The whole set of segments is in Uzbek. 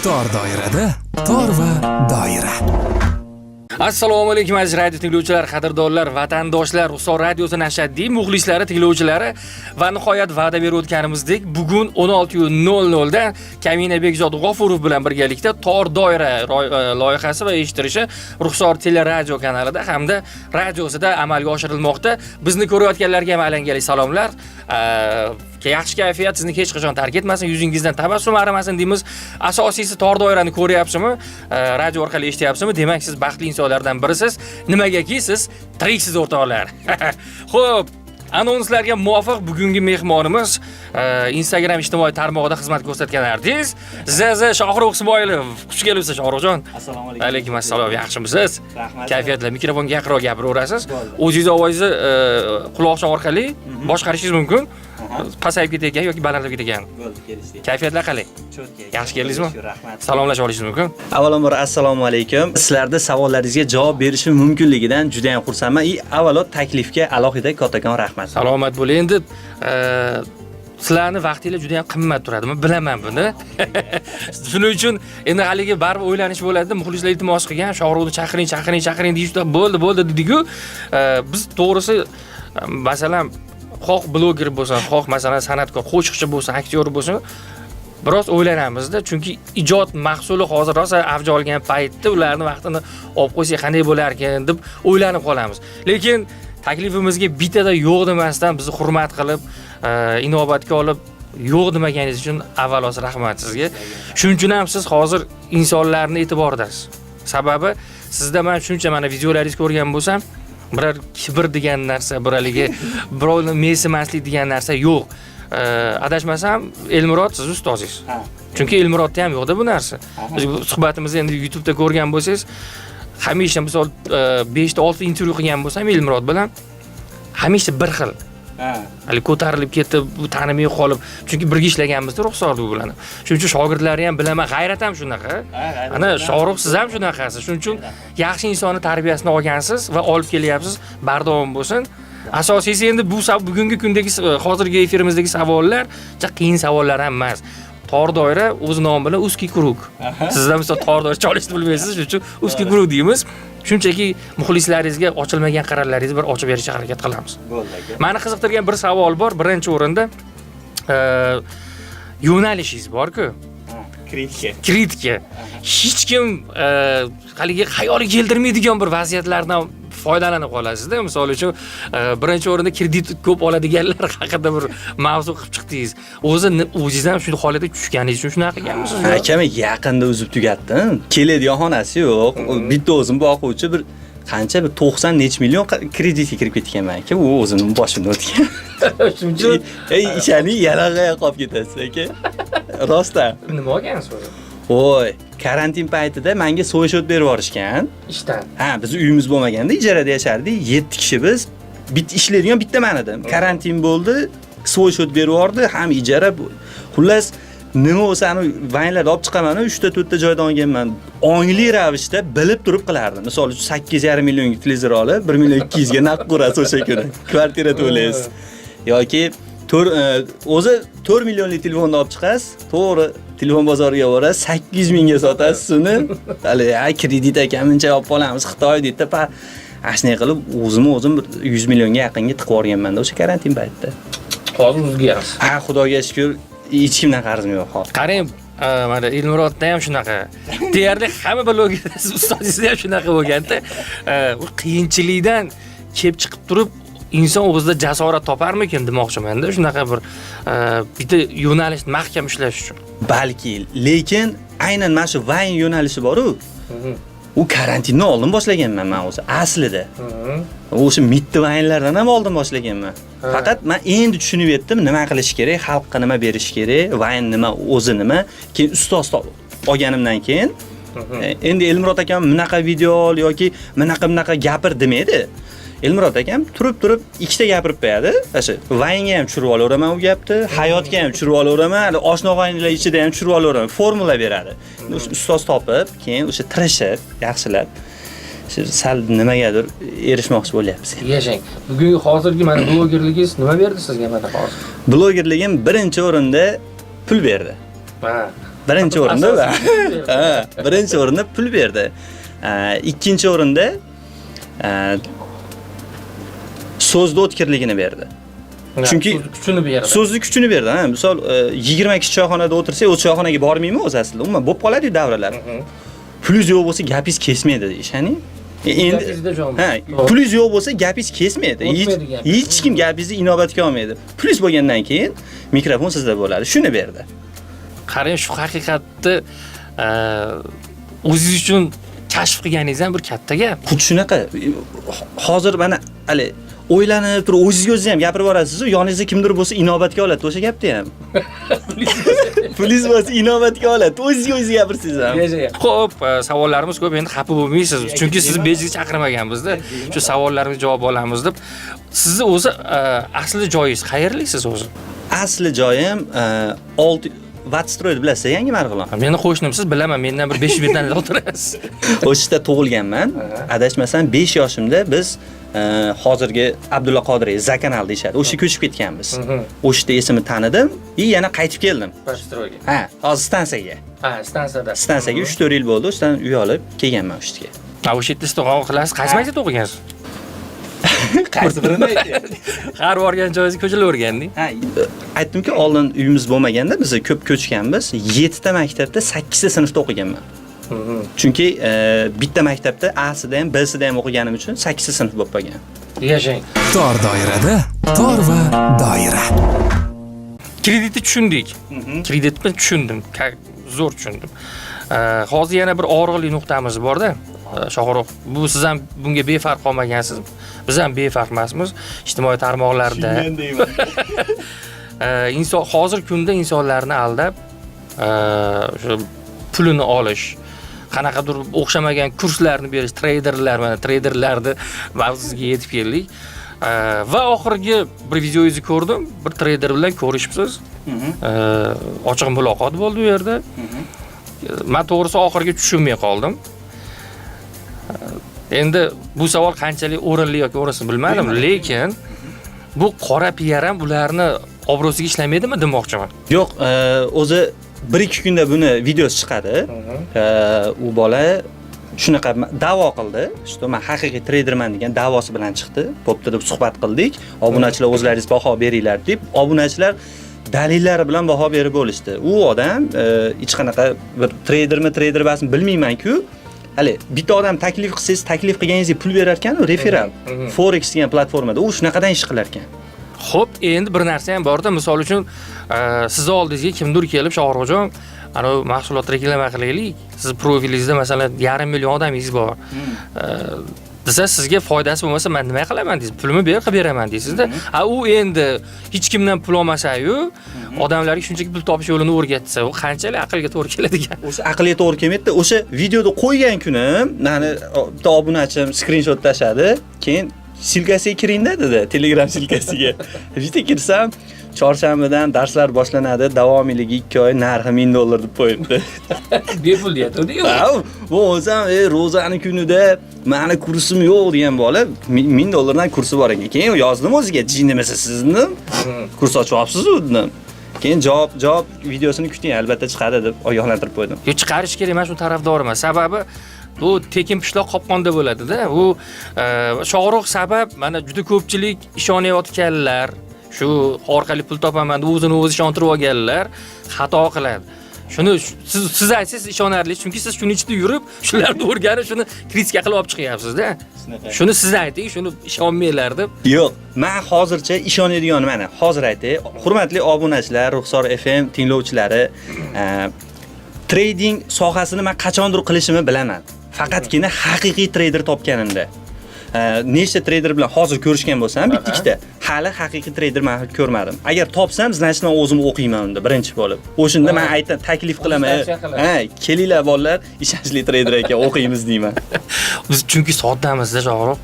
Tor doirada tor va doira. Assalomu alaykum aziz radio tinglovchilar, qadrdonlar, vatandoshlar, Ruxsor radiosi nashaddiy muxlislari, tinglovchilari va nihoyat va'da berib o'tganimizdek, bugun 16:00 da Kamina Bekzod G'ofurov bilan birgalikda Tor doira loyihasi va eshittirishi Ruxsor teleradio kanalida hamda radiosida amalga oshirilmoqda. Bizni ko'rayotganlarga ham alangali salomlar. Yaxshi kayfiyat sizni hech qachon tark etmasin, yuzingizdan tabassum arimasin deymiz. Asosiysi tor doirani ko'ryapsizmi, radio orqali eshityapsizmi? Demak, siz baxtli insonlardan birisiz. Nimagaki siz tiriksiz o'rtoqlar. Xo'p, anonslarga muvofiq bugungi mehmonimiz Instagram ijtimoiy tarmog'ida xizmat ko'rsatgan artist Zaza Shohruh Ismoilov. Xush kelibsiz Shohruhjon. Assalomu alaykum. Alaykum assalom. Yaxshimisiz? Rahmat. Kayfiyatlar, mikrofonga yaqinroq gapiraverasiz. O'zingiz ovozni quloqchin orqali boshqarishingiz mumkin. Pasayib ketgan yoki balandlab ketgan. Bo'ldi, kelishdik. Kayfiyatlar qalay? Cho'tka. Yaxshi keldingizmi? Rahmat. Salomlasha olishingiz mumkin. Avvalambor assalomu alaykum. Sizlarda savollaringizga javob berishim mumkinligidan juda ham xursandman. Avvalo taklifga alohida kattakon rahmat. Salomat bo'ling. Endi sizlarni vaqtingiz juda ham qimmat turadimi? Bilaman buni. Shuning uchun endi haligi baribir o'ylanish bo'ladi. Muxlislar iltimos qilgan, Shohruhni chaqiring deyishdi. Bo'ldi dediku, biz to'g'risi masalan xoh bloger bo'lsin, xoh masalan san'atkor, qo'shiqchi bo'lsin, aktyor bo'lsin, biroz o'ylanamizda, chunki ijod mahsuli hozir rosa avj olgan paytda ularni vaqtini olib qo'ysak qanday bo'lar ekan deb o'ylanib qolamiz. Lekin taklifimizga bitada yo'q demasdan bizni hurmat qilib, inobatga olib yo'q demaganingiz uchun avvalo rahmat sizga. Shuning uchun ham siz hozir insonlarni e'tiboridasiz. Sababi sizda men shuncha mana videolaringizni ko'rgan bo'lsam, biror kibr degan narsa, biraligi birovni mensimaslik degan narsa yo'q. Adashmasam, Elmurod siz ustozingiz. Chunki Elmurodda ham yo'qda bu narsa. Biz suhbatimizni endi YouTube'da ko'rgan bo'lsangiz, hamisha misol 5 ta 6 intervyu qilgan bo'lsam Elmurod bilan hamisha bir xil. Hali ko'tarilib ketdi, bu tanimay qolib, chunki birga ishlaganmizda Ruxsorda bilan. Shuning uchun shogirdlari ham bilaman, g'ayrat ham shunaqa. Ana Shohruh siz ham shunaqasiz. Shuning uchun yaxshi insonni tarbiyasini olgansiz va olib kelyapsiz, bardavom bo'lsin. Asosiysi endi bu bugungi kundagi hozirgi efirimizdagi savollar juda qiyin savollar ham emas. Tor doira o'z nomi bilan узкий kruг. Sizlar misol tor doira chalishni bilmaysiz, shuning uchun узкий kruг deymiz. Shunchaki muxlislaringizga ochilmagan qarorlaringizni bir ochib berishga harakat qilamiz. Bo'ldi aka. Meni qiziqtirgan bir savol bor. Birinchi o'rinda yo'nalishingiz bor-ku. Kritika. Hech kim haligi xayoliga keltirmaydigan bir vaziyatlardan foydalanib qolasizda. Misol uchun, birinchi o'rinda kredit ko'p oladiganlar haqida bir mavzu qilib chiqdingiz. O'zingiz ham shu holatga tushganingiz uchun shunaqa qilganmisiz? Akam yaqinda uzib tugatdim. Keladigan xonasi yo'q. Bitta o'zim boquvchi bir qancha bir 90 nech million kreditga kirib ketganman-ku, u o'zimning boshimdan o'tgan. Shuning uchun ishani yarag'aya qolib ketasiz aka. Rostda. Nima olgansiz o'zi? Voy, karantin paytida menga so'yshot berib yorishgan. Ishdan. Ha, biz uyimiz bo'lmaganda ijarada yashardik. 7 kishi biz. Ishlaydigan bitta men edim. Karantin bo'ldi, so'yshot berib yordi, ham ijara. Xullas, nima bo'lsa ani vaynlarni olib chiqaman, 3 ta 4 ta joydan olganman. Oylik ravishda bilib turib qilardim. Misol uchun 8,5 millionga televizor olib, 1 million 200 ga naqd qo'rasiz o'sha kuni. Kvartira to'laysiz. Yoki o'zi 4 millionlik telefonni olib chiqasiz, to'g'ri telefon bozoriga borasiz, 800 mingga sotasiz uni. Hali kredit akamincha olib qolamiz Xitoy deydi. Ashunday qilib o'zim 100 millionga yaqinga tiqib yuborganman o'sha karantin paytida. Hozir o'zgarasiz. Ha, Xudoga shukr, hech kimdan qarzim yo'q hozir. Qarang, mana Elmurodda ham shunaqa. Deyarli hamma blogerlar ustozingizda ham shunaqa bo'lganda, u qiyinchilikdan kelib chiqib turib inson o'zida jasorat toparmikin demoqchiman-da, shunaqa bir bitta yo'nalishni mahkam ushlash uchun. Balki, lekin aynan mana shu Vine yo'nalishi bor-ku. U karantindan oldin boshlaganman men o'zi aslida. O'sha mitti Vine'lardan ham oldin boshlaganman. Faqat men endi tushunib yetdim, nima qilish kerak, xalqqa nima berish kerak, Vine nima, o'zi nima. Keyin ustoz olganimdan keyin endi Elmurod akam bunaqa video yoki bunaqa gapir demaydi. Elmurod akam turib ikkita gapirib qo'yadi. O'sha Vine'ga ham tushirib olaveraman u gapni, hayotga ham tushirib olaveraman, hali oshna og'aynilar ichida ham tushirib olaveraman. Formula beradi. O'sha ustoz topib, keyin o'sha tirishib, yaxshilab sal nimagadir erishmoqchi bo'lyapmiz. Yashang. Bugungi hozirgi mana blogerligingiz nima berdi sizga mana hozir? Blogerligim birinchi o'rinda pul berdi. Ha. birinchi o'rinda va ha, birinchi o'rinda pul berdi. Ikkinchi o'rinda so'zda o'tkirligini berdi. Chunki kuchini berdi. So'zni kuchini berdi. Ha, misol 20 kishi choyxonada o'tirsa, o'sha choyxonaga bormayman o'zi aslida. Umuman bo'lib qoladi-yu davralar. Pulingiz yo'q bo'lsa, gapingiz kesmaydi, ishani. Endi ha, pulingiz yo'q bo'lsa, gapingiz kesmaydi. Hech kim gapingizni inobatga olmaydi. Pulingiz bo'lgandan keyin mikrofon sizda bo'ladi. Shuni berdi. Qarang, shu haqiqatni o'zingiz uchun kashf qilganingiz ham bir katta gap. Xuddi shunaqa. Hozir mana hali o'ylanib turib, o'zingizga ham gapirib borasiz-ku, yoningizda kimdir bo'lsa inobatga oladi, o'sha gapni ham. Pulingiz bo'lsa inobatga oladi, o'zingizga gapirsangiz ham. Xo'p, savollarimiz ko'p, endi xafa bo'lmaysiz. Chunki sizni bejizga chaqirmaganmiz-da. Shu savollarimizga javob olamiz deb. Sizni o'zi asli joyingiz qayerlisiz o'zi? Asli joyim Vatstroy bilasiz, yangi Marg'ilon. Meni qo'shnimsiz, bilaman, mendan bir 500 metrda o'tirasiz. O'shda tug'ilganman. Adashmasam 5 yoshimda biz hozirgi Abdulla Qodiriy Zakanal deyshadi. O'sha ko'chib ketganmiz. O'shda esimni tanidim, yana qaytib keldim. Vatstroyga. Ha, hozir stansiyaga. Ha, stansiyada. Stansiyaga 3-4 yil bo'ldi, o'shdan uy olib kelganman o'shga. Ha, o'sha yerda istiqomat qilasiz. Qaysi maktabda o'qigansiz? Qaysi birini ayting? Har borgan joyingizga ko'chilaverganding. Ha, aytdimki, oldin uyimiz bo'lmaganda biz ko'p ko'chganmiz. 7 ta maktabda 8 ta sinfda o'qiganman. Chunki bitta maktabda A-sida ham, B-sida ham o'qiganim uchun 8 ta sinf bo'lib qolgan. Yashang. Tor doirada tor va doira. Kreditni tushundik. Kreditni tushundim. Zo'r tushundim. Hozir yana bir og'riqli nuqtamiz bor-da. Shohruh, bu siz ham bunga befarq qolmagansiz. Biz ham befarq emasmiz. Ijtimoiy tarmoqlarda. Inson hozir kunda insonlarni aldab, shu pulini olish, qanaqadir o'xshamagan kurslarni berish, mana treyderlarni mavzusiga yetib keldik. Va oxirgi bir videoingizni ko'rdim. Bir treyder bilan ko'rishibsiz. Ochiq muloqot bo'ldi u yerda. Men to'g'risi oxirgi tushunmay qoldim. Endi bu savol qanchalik o'rinli yoki o'rinsiz bilmadim, lekin bu qora PR ham ularni obro'siga ishlamaydimi demoqchiman. Yo'q, o'zi 1-2 kunda buni videosi chiqadi. U bola shunaqa da'vo qildi. Что men haqiqiy treyderman degan da'vosi bilan chiqdi. Bo'pti deb suhbat qildik. Obunachilar o'zlaringiz baho beringlar deb, obunachilar dalillari bilan baho berib bo'lishdi. U odam hech qanaqa bir treyder emasmi bilmayman-ku. Hali bitta odam taklif qilsangiz, taklif qilganingizga pul berar ekan-ku, referal. Forex degan platformada u shunaqadan ish qilar ekan. Xo'p, endi bir narsa ham bor-da, misol uchun siz oldingizga kimdir kelib, Shohruxjon, ana mahsulot reklama qilaylik. Siz profilingizda masalan 500 million odamingiz bor. Desa sizga foydasi bo'lmasa, men nima qilaman deysiz? Pulni qilib beraman deysizda. U endi hech kimdan pul olmasa-yu, odamlarga shunchaki pul topish yo'lini o'rgatsa, u qanchalik aqlga to'g'ri keladigan? O'sha aqlga to'g'ri kelmaydi. O'sha videoda qo'ygan kuni, meni bitta obunachim screenshot tashadi, keyin silkasiga kiring-da dedi, Telegram silkasiga. Bitta kirsam, chorshanbadan darslar boshlanadi, davomiyligi 2 oy, narxi $1000 deb qo'yibdi. Bepul deyapti-ku. Bu o'zim ro'zani kunida meni kursim yo'q degan bola $1000 dan kursi bor ekan. Keyin yozdim o'ziga, "Jinnimisiz sizni? Kurs ochyapsiz-ku" dedim. Keyin javob videosini kuting, albatta chiqadi deb ogohlantirib qo'ydim. Yo, chiqarish kerak, men shu tarafdoriman. Sababi bu tekin pishloq qopqonda bo'ladi-da. U Shohruh sabab mana juda ko'pchilik ishonayotganlar, shu orqali pul topaman deb o'zini o'zi ishontirib olganlar xato qiladi. Shuni siz aytsangiz ishonarli, chunki siz shuni ichida yurib, shularni o'rganib, shuni kritika qilib olib chiqyapsiz-da. Shuni siz ayting, shuni ishonmanglar deb. Yo'q, men hozircha ishonadiganim mana hozir aytay. Hurmatli obunachilar, Ruxsor FM tinglovchilari, trading sohasini men qachondir qilishimni bilaman. Faqatgina haqiqiy treyder topganimda. Nechta treyder bilan hozir ko'rishgan bo'lsam, bitta-ikkita, hali haqiqiy treyder men ko'rmadim. Agar topsam, значит men o'zim o'qiyman unda birinchi bo'lib. O'shunda men aytdim, taklif qilaman. Kelinglar bolalar, ishonchli treyder ekan, o'qiymiz deyman. Biz chunki soddamizda, Shohruh.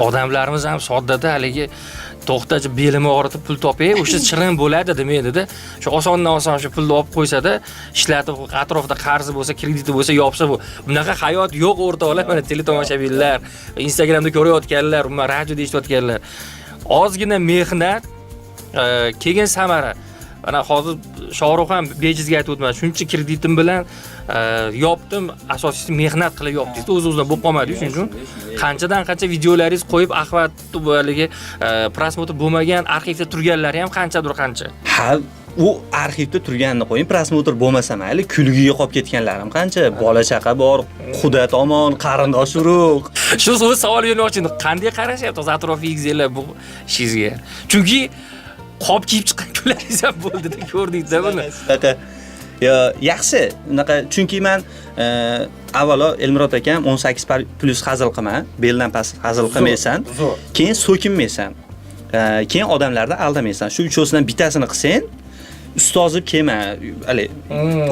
Odamlarimiz ham soddada, haligi to'xtachi belimi og'ritib pul topay, o'sha chirin bo'ladi demaydi-da. Shu osondan-oson shu pulni olib qo'ysa-da, ishlatib atrofida qarzi bo'lsa, krediti bo'lsa, yopsa bu. Bunaqa hayot yo'q o'rtoqlar, mana teletomoshabinlar, Instagramda ko'rayotganlar, radioda eshitayotganlar. Ozgina mehnat, keyin samara. Mana hozir Shohruh ham bejizga aytib o'tmadi. Shuncha kreditim bilan yopdim, asosiysi mehnat qilib yopdingiz. O'z-o'zidan bo'lib qolmadi, shuning uchun qanchadan qancha videolaringiz qo'yib, axvat haligi prosmotr bo'lmagan arxivda turganlari ham qanchadir qancha. Ha, u arxivda turganini qo'ying, prosmotr bo'lmasa mayli, kulgiga qolib ketganlarim qancha, bola chaqa bor, xudo tomon, qarindosh urug'. Shu o'zi savol bermoqchi edim. Qanday qarashyapsiz atrofingizga bu ishingizga? Chunki qop kiyib chiqqan kunlaringiz ham bo'ldi-da, ko'rdingiz-da buni. Yo, yaxshi. Unaqa chunki men avvalo Elmurod akam 18+ hazil qilma, beldan past hazil qilmaysan, keyin so'kinmaysan. Keyin odamlarni aldamaysan. Shu uchosidan bittasini qilsang, ustozib kelma, hali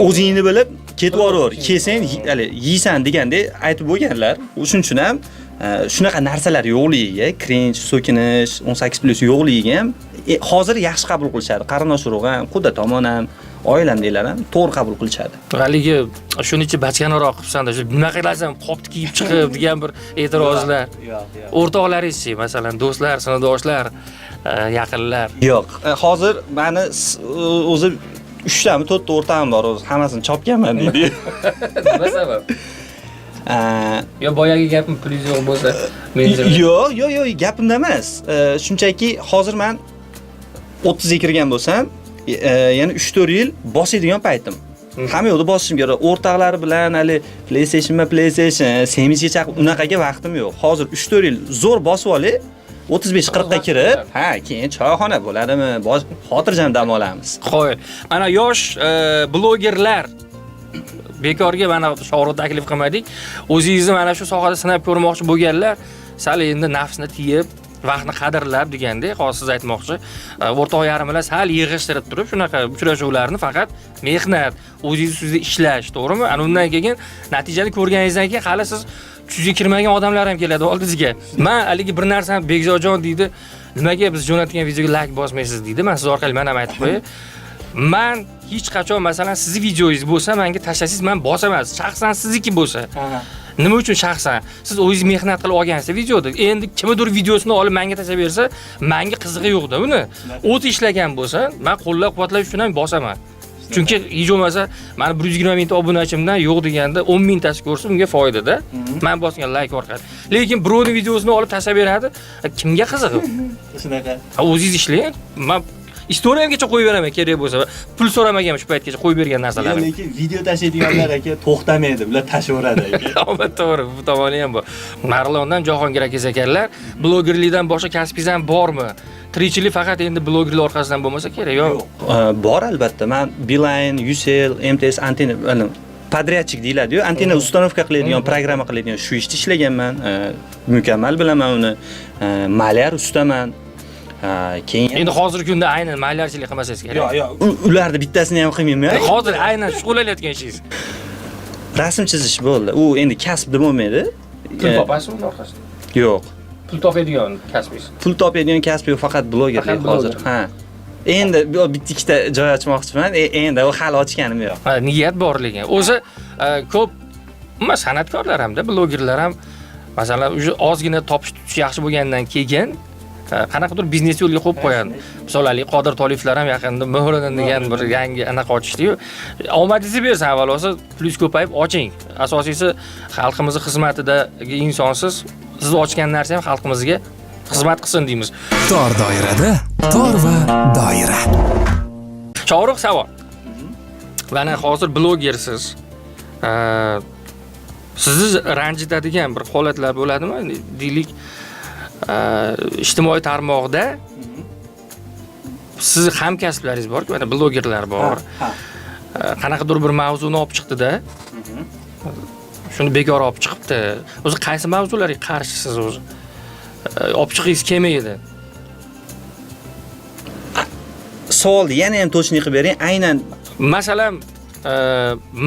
o'zingni bilib ketib boraver. Kelsang, hali yeysan degandek aytib bo'lganlar. Shuning uchun ham shunaqa narsalar yo'qligiga, cringe, so'kinish, 18+ yo'qligiga ham hozir yaxshi qabul qilishadi. Qarindosh urug' ham, quda tomon ham, oilamdagilar ham to'g'ri qabul qilishadi. Haligi shuni ichi bachkanaroq qilsanda, shu nima qilasam qopni kiyib chiqib degan bir e'tirozlar. O'rtoqlaringiz-chi, masalan, do'stlar, sinfdoshlar, yaqinlar. Yo'q. Hozir meni o'zi 3 tami, 4 ta o'rtog'im bor, o'zi hammasini chopganman deydi. Nima sabab? Yo boyagi gapim pulingiz yo'q bo'lsa, menga yo'q, gapimda emas. Shunchaki hozir men 30 ga kirgan bo'lsam, yana 3-4 yil bosadigan paytim. Hamma yo'lda bosishim kerak. O'rtoqlar bilan hali PlayStation, Semizga chaqib unaqaga vaqtim yo'q. Hozir 3-4 yil zo'r bosib olay. 35-40 ga kirib, keyin choyxona bo'ladimi? Xotirjam dam olamiz. Qo'y. Mana yosh blogerlar bekorga mana Shohruh taklif qilmadik. O'zingizni mana shu sohada sinab ko'rmoqchi bo'lganlar, sal endi nafsni tiyib, vaqtni qadrlab degandek, hozir siz aytmoqchi, o'rtoq yarimlar sal yig'ishtirib turib, shunaqa uchrashuvlarni faqat mehnat, o'zingiz ustida ishlash, to'g'rimi? Ana undan keyin natijani ko'rganingizdan keyin hali siz tushga kirmagan odamlar ham keladi oldingizga. Men haligi bir narsani Bekzojon deydi, nimaga biz jo'natgan videoga like bosmaysiz deydi. Men siz orqali men ham aytib qo'yay. Men hech qachon masalan sizni videoingiz bo'lsa, menga tashlasangiz men bosaman. Shaxsan sizniki bo'lsa. Nima uchun shaxsan? Siz o'zingiz mehnat qilib olgansiz videoda. Endi kimdir videosini olib menga tashlab bersa, menga qizig'i yo'q-da uni. O'zi ishlagan bo'lsa, men qo'llab-quvvatlash uchun ham bosaman. Chunki hech bo'lmasa, meni 120 mingta obunachimdan yo'q deganda 10 mingtasi ko'rsa, unga foydada. Men bosgan like orqali. Lekin birovning videosini olib tashlab beradi, kimga qizig'i? Shunaqa. O'zingiz ishlang. Men istoriyamgacha qo'yib beraman kerak bo'lsa. Pul so'ramagan shu paytgacha qo'yib bergan narsalarni. Lekin video tashlaydiganlar aka to'xtamaydi, ular tashaveradi aka. Albatta to'g'ri, bu tomoni ham bor. Marlondan Jahongir aka ekanlar, blogerlikdan boshqa kasbingiz ham bormi? Tirikchilik faqat endi blogerlik orqasidan bo'lmasa kerak, yo'q? Bor albatta. Men Beeline, Ucell, MTS antena, podradyachik deyiladi-yu, antena ustanovka qiladigan, programma qiladigan shu ishda ishlaganman. Mukammal bilaman uni. Malyar ustaman. Keyin endi hozirgi kunda aynan malyarchilik qilmasangiz kerak. Yo'q, ularni bittasini ham qilmayman. Hozir aynan shug'ullanayotgan ishingiz. Rasm chizish bo'ldi. U endi kasb deb bo'lmaydi. Pul topasizmi orqasida? Yo'q. Pul topadigan kasbingiz. Pul topadigan kasb yo'q, faqat blogerlik hozir. Ha. Endi bitta ikkita joy ochmoqchiman. Endi u hali ochganim yo'q. Niyat bor lekin. O'zi ko'p san'atkorlar hamda blogerlar ham masalan, o'sha ozgina topish tutish yaxshi bo'lgandan keyin qanaqadir biznes yo'lga qo'yib qo'yadi. Masalan, Qodir Toliflar ham yaqinda Muhriddin degan bir yangi anaqa ochishdi-yu. Omadingizni bersin avvalosi, plyus ko'payib oching. Asosiysi xalqimizning xizmatidagi insonsiz, siz ochgan narsa ham xalqimizga xizmat qilsin deymiz. Tor doirada, tor va doira. Shohruh savol. Mana hozir blogersiz. Sizni ranjitadigan bir holatlar bo'ladimi? Deylik, ijtimoiy tarmoqda sizni hamkasblaringiz bor-ku, mana blogerlar bor. Qanaqadir bir mavzuni olib chiqdi-da. Shuni bekor olib chiqibdi. O'zi qaysi mavzularga qarshisiz o'zi? Olib chiqingiz kelmaydi. Savolni yana ham to'chni qilib bering. Aynan masalan,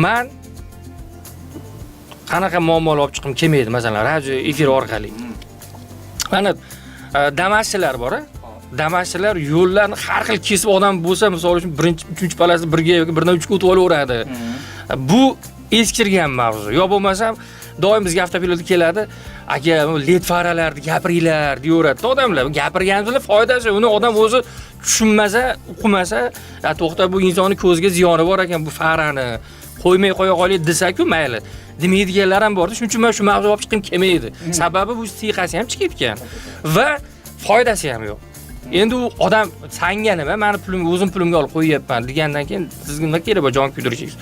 men qanaqa muammolar olib chiqim kelmaydi, masalan, radio efir orqali. Mana damashchilar bor-a? Damashchilar yo'llarni har xil kesib odam bo'lsa, misol uchun 3-chi palasini birga yoki birdan 3 ga o'tib olaveradi. Bu eskirgan mavzu. Yo bo'lmasam, doim bizga avtopilotga keladi, aka, led faralarni gapiringlar deyaveradi odamlar. Gapirganingizda foydasi, uni odam o'zi tushunmasa, uqmasa, to'xta bu insonni ko'ziga ziyoni bor ekan bu farani qo'ymay qo'ya qoling desa-ku mayli. Demaydiganlar ham bordi. Shuning uchun men shu mavzu olib chiqim kelmaydi. Sababi bu siyqasi ham chiqib ketgan va foydasi ham yo'q. Endi u odam sanga nima, meni pulimga o'zim pulimga olib qo'yyapman degandan keyin sizga nima kerak bor jon kuydirishingiz?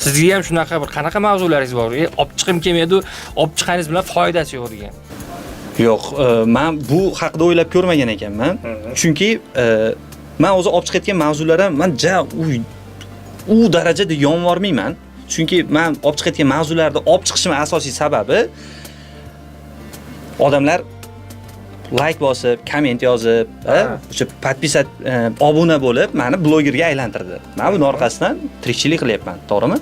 Sizga ham shunaqa bir qanaqa mavzularingiz bor? Olib chiqim kelmaydi, olib chiqqaningiz bilan foydasi yo'q degan. Yo'q, men bu haqida o'ylab ko'rmagan ekanman. Chunki men o'zi olib chiqayotgan mavzularga men u darajada yonvormayman. Chunki men olib chiqayotgan mavzularni olib chiqishim asosiy sababi odamlar like bosib, komment yozib, o'sha podpisat obuna bo'lib, meni blogerga aylantirdi. Men buning orqasidan tirikchilik qilyapman, to'g'rimi?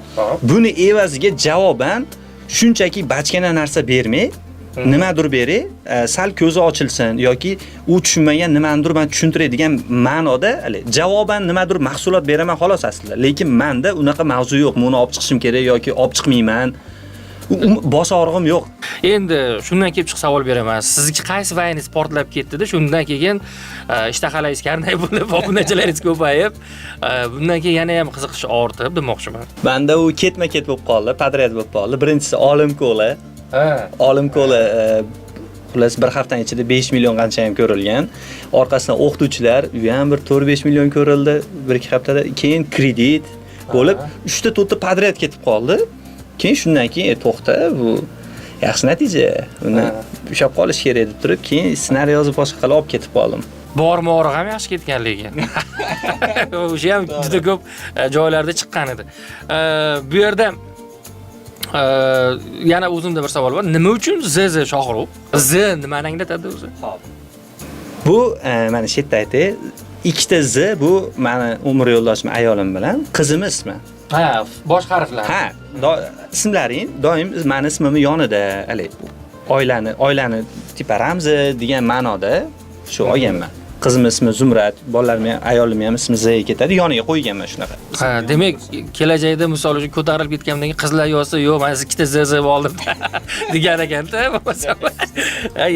Buni evaziga javoban shunchaki bachkana narsa bermay, nimadir beray, sal ko'zi ochilsin yoki u tushunmagan nimanidir men tushuntiray degan ma'noda, javoban nimadir mahsulot beraman xolos aslida. Lekin menda unaqa mavzu yo'q. Buni olib chiqishim kerak yoki olib chiqmayman. Bosh og'rig'im yo'q. Endi shundan kelib chiq savol beraman. Sizniki qaysi vayingiz portlab ketdi-da, shundan keyin ishtahalaringiz karnay bo'lib, obunachilaringiz ko'payib, bundan keyin yana ham qiziqish ortib demoqchiman. Menda u ketma-ket bo'lib qoldi, podrяд bo'lib qoldi. Birinchisi Olim ko'li. Olim ko'li xullas bir haftaning ichida 5 million qancha ham ko'rilgan. Orqasidan o'qituvchilar, u ham bir 4-5 million ko'rildi 1-2 haftada. Keyin kredit bo'lib 3-4 ta podrяд ketib qoldi. Keyin shundan keyin to'xta, bu yaxshi natija. Uni ushlab qolish kerak deb turib, keyin ssenariy yozib boshqa qilib olib ketib qoldim. Bormog'i ham yaxshi ketgan lekin. O'sha ham juda ko'p joylarda chiqqan edi. Bu yerda yana o'zimda bir savol bor. Nima uchun ZZ Shohrux? Z nimani anglatadi o'zi? Bu mana shu yerda aytay, ikkita Z bu meni umr yo'ldoshim ayolim bilan qizimiz ismi. Ha, bosh harflar. Ha, ismlaring doim meni ismim yonida, oilani tipa ramzi degan ma'noda shu olganman. Qizim ismi Zumrat, bolalarim ham, ayolim ham ismi Z ketadi, yoniga qo'yganman shunaqa. Ha, demak, kelajakda misol uchun ko'tarilib ketgandan keyin qizlar yozsa, "Yo'q, men ikkita Z oldim" degan ekan-da.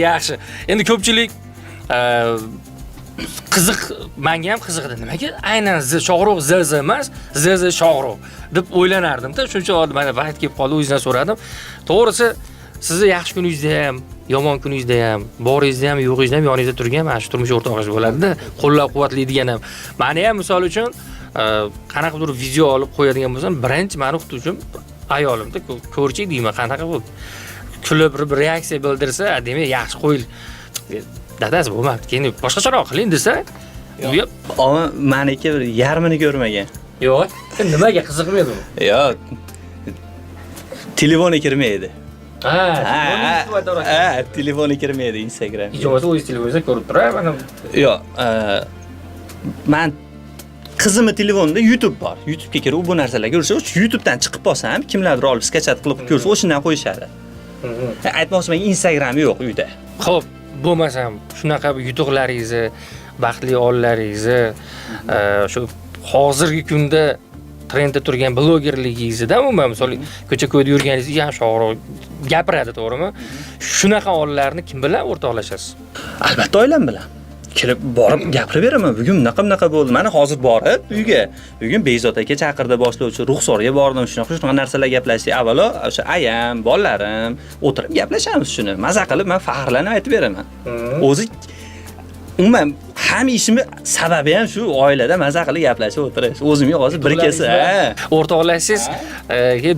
Yaxshi. Endi ko'pchilik qiziq, menga ham qiziqdi. Nimaga aynan Shohrux Z emas, Z Shohrux deb o'ylanardim-da. Shuncha mana vaqt kelib qoldi, o'zingizdan so'radim. To'g'risi, sizni yaxshi kuningizda ham, yomon kuningizda ham, boringizda ham, yo'g'ingizda ham yoningizda turgan mana shu turmush o'rtog'ingiz bo'ladi-da, qo'llab-quvvatlaydigan ham. Meni ham misol uchun qanaqadir video olib qo'yadigan bo'lsam, birinchi meni o'qituvchim ayolimda ko'rchi deyman, qanaqa bu kulib bir reaksiya bildirsa, demak yaxshi qo'yil. Dadasi bo'lmabdi. Keyin boshqacharoq qiling desa, Ama meniki bir yarmini ko'rmagan. Yo'q, nimaga qiziqmaydi u? Yo'q. Telefoni kirmaydi. Telefoni kirmaydi Instagram. Ijobiy o'z telefoningizda ko'rib turibman. Yo'q, men qizimni telefonida YouTube bor. YouTube'ga kirib bu narsalarga ko'rsa, YouTube'dan chiqib qolsam, kimlardir olib sketchat qilib ko'rsa, o'shandan qo'yishadi. Aytmoqchiman, Instagram yo'q uyda. Xo'p, bo'lmasam shunaqa yutuqlaringizni, baxtli onlaringizni, shu hozirgi kunda trendda turgan blogerligingizda, umuman misol ko'cha-ko'yda yurganingizda ham Shohrux gapiradi, to'g'rimi? Shunaqa onlarni kim bilan o'rtoqlashasiz? Albatta oilam bilan. Kelib borib gapirib beraman. Bugun bunaqa bo'ldi. Mana hozir borib uyga, bugun Bezod aka chaqirdi boshlovchi, ruxsorga bordim, shunaqa narsalar gaplashdik. Avvalo o'sha ayam, bolalarim o'tirib gaplashamiz shuni. Maza qilib men faxrlanib aytib beraman. O'zi umuman ham ishimni sababi ham shu, oilada maza qilib gaplashib o'tirish. O'zimga hozir bir kesa, o'rtoqlashingiz,